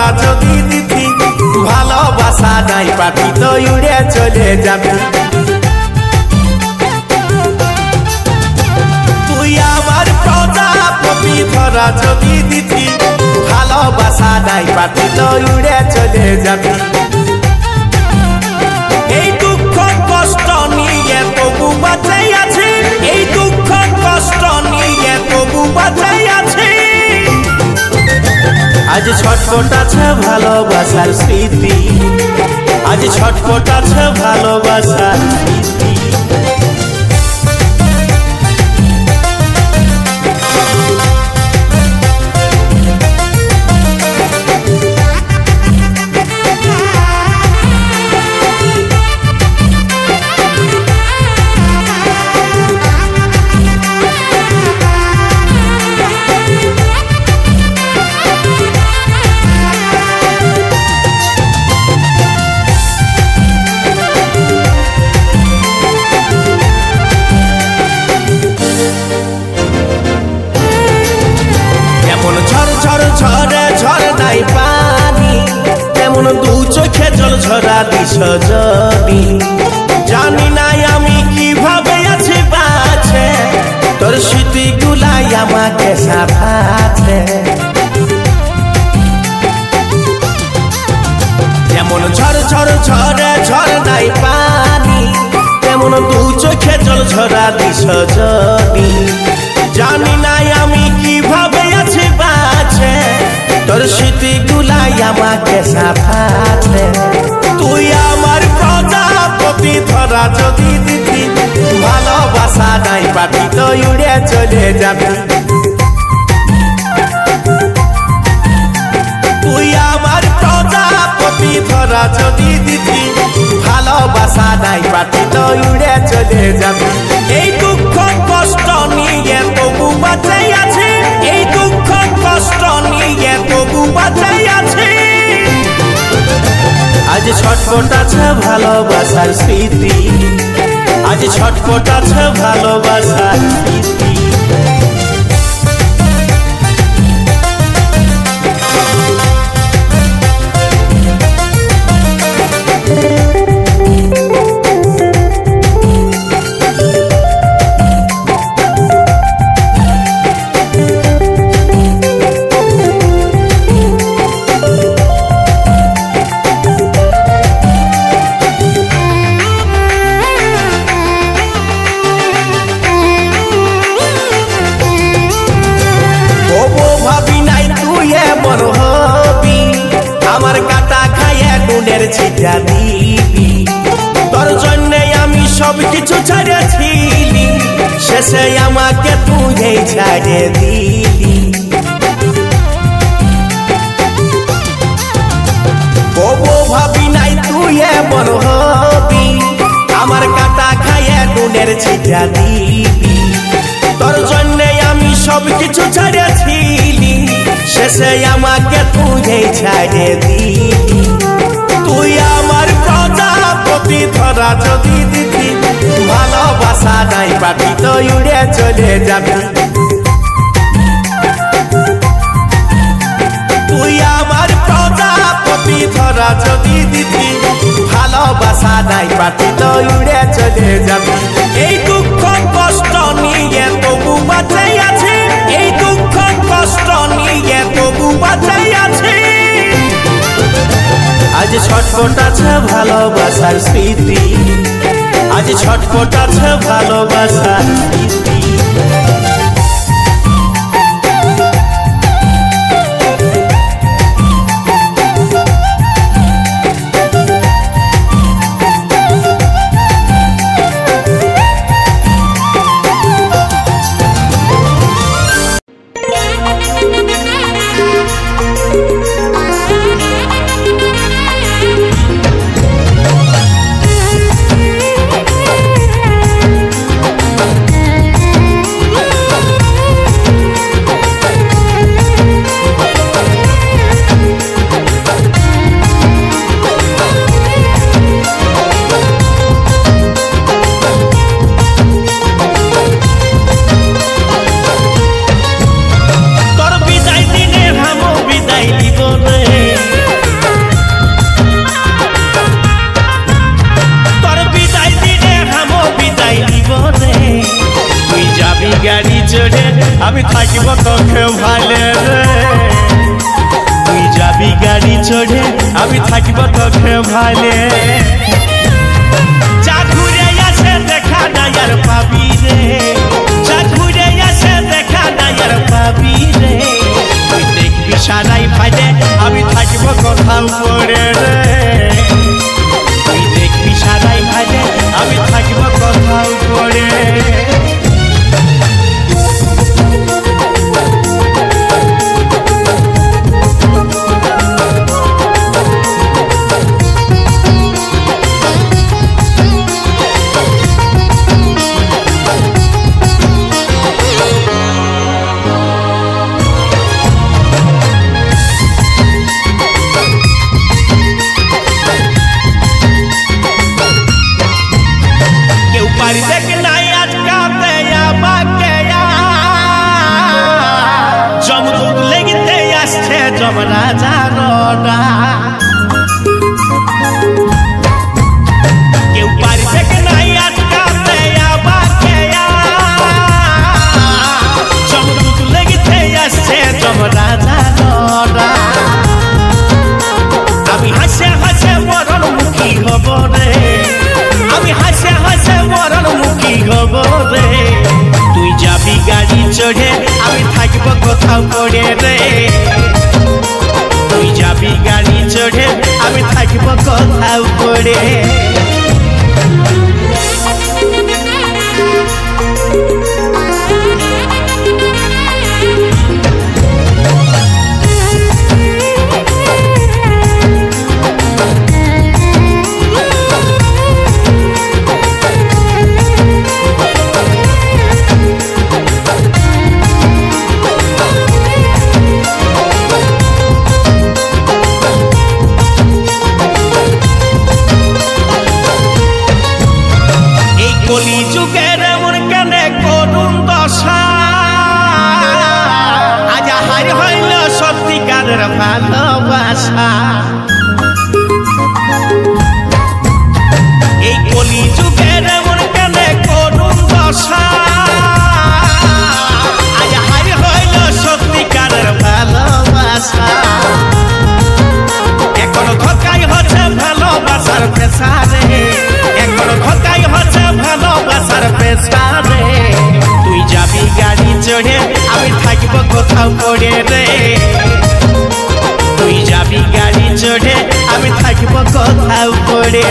ধরা যদি দিতি ভালোবাসা নাই পাটি তো উড়ে চলে যাবি তুই আমার প্রজাপতি ধরা যদি দিতি ভালোবাসা নাই পাটি তো উড়ে চলে যাবি এই দুঃখ কষ্ট নিয়ে তবু বাঁচাই আছে এই দুঃখ কষ্ট নিয়ে তবু বাঁচাই আছে আজ ছটফট আছে ভালোবাসার স্মৃতি আজ ছটফট আছে ভালোবাসার স্মৃতি জল ঝরা দিস যদি জানি নাই আমি কিভাবে আছি বাঁচে তোর স্মৃতি গুলাই আমাকে সাথে যেমন ঝড় ঝড় ঝরে ঝড় নাই পানি তেমন দু চোখে জল ঝরা দিস যদি জানি নাই আমি কিভাবে আছি বাঁচে তোর স্মৃতি গুলাই আমাকে সাথে তুই আমার প্রজাপতি ধরা যদি দিতি ভালোবাসা নাই পাটি তো উড়ে চলে যাবি তুই আমার প্রজাপতি ধরা যদি দিতি ভালোবাসা নাই পাটি তো উড়ে চলে যাবি এই দুঃখ কষ্ট নিয়ে তবু বাঁচাই আছে এই দুঃখ কষ্ট নিয়ে তবু বাঁচাই আছে আজ ছটফট আছে ভালোবাসার স্মৃতি আজ ছটফট আছে ভালোবাসার স্মৃতি ছিটা দিবি তোর জন্যে আমি সব কিছু ছাড়েছিলি শেষে আমাকে তুই ছাড়ে দিলি কবো ভাবি নাই তুই এমন হবি আমার কাটা খাইয়ে নুনের ছিটা দিবি তোর জন্যে আমি সব কিছু ছাড়েছিলি শেষে আমাকে তুই ছাড়ে দিলি তুই আমার প্রজাপতি ধরা যদি দিতি ভালোবাসা নাই পাটি তো উড়ে চলে যাবি তুই আমার প্রজাপতি ধরা যদি দিতি ভালোবাসা নাই পাটি তো উড়ে চলে যাবি এই দুঃখ কষ্ট নিয়ে তবু বাঁচাই আছে এই দুঃখ কষ্ট নিয়ে তবু বাঁচাই আছে আজ ছটফট আছে ভালোবাসার স্মৃতি আজ ছটফট আছে ভালোবাসার স্মৃতি থাকিব তোকে ভালে রে তুই যাবি গাড়ি চড়ে আমি থাকিব তোকে ভালে যা ঘুরে আসে দেখা না আর পাবি রে যা ঘুরে আসে দেখা না আর পাবি রে তুই দেখবি সারাই ভাইলে আমি থাকিব কোথাও পড়ে রে তুই দেখবি সারাই ভাইলে আমি থাকিব কোথাও পড়ে রাজা রডা কেউ পারবে কি নাই আটকাতে আমাকে জমদূত লেগেতে আসছে জম রাজা রডা আমি হাসে হাসে মরণ মুখী হব রে আমি হাসে হাসে মরণ মুখী হব রে তুই যাবি গাড়ি চড়ে আমি থাকবো কোথাও পড়ে রে তুই যাবি গাড়ি চড়ে আমি থাকিব কোথাও পড়ে কলি যুগের এমন কেনে করুণ দশা আজ হার হইল সত্যিকারের ভালোবাসা এই কলি যুগের এমন কেনে করুণ দশা আজ হার হইল সত্যিকারের ভালোবাসা এখন ধোকাই হচ্ছে ভালোবাসার পেশারে এখন ধোকাই হচ্ছে ভালোবাসার পেশারে তুই যাবি গাড়ি চড়ে আমি থাকিব কোথাও পড়ে রে তুই যাবি গাড়ি চড়ে আমি থাকিব কোথাও পড়ে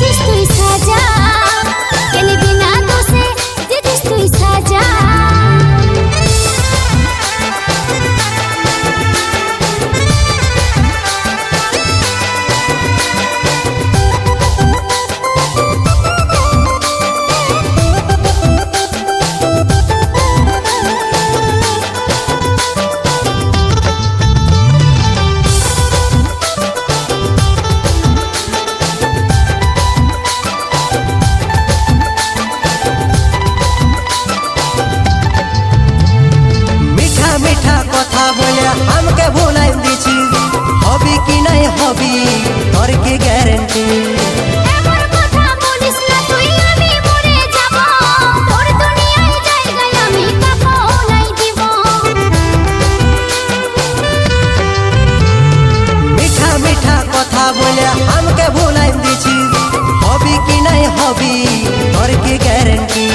This আমাকে ভুলাই দিছিস হবি কি নাই হবি তোর কি গ্যারান্টি बोले हमके भुलाई दिছিস हबी कि नहीं हबी और की गारंटी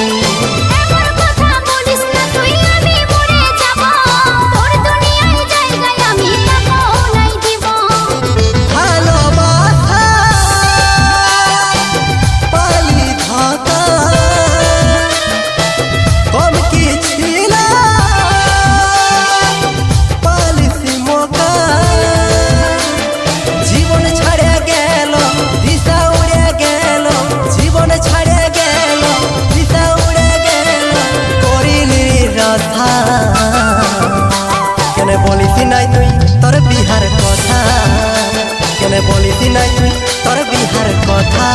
কেনে বলিস নাই তুই তোর বিহার কথা কেনে বলিস নাই তুই তোর বিহার কথা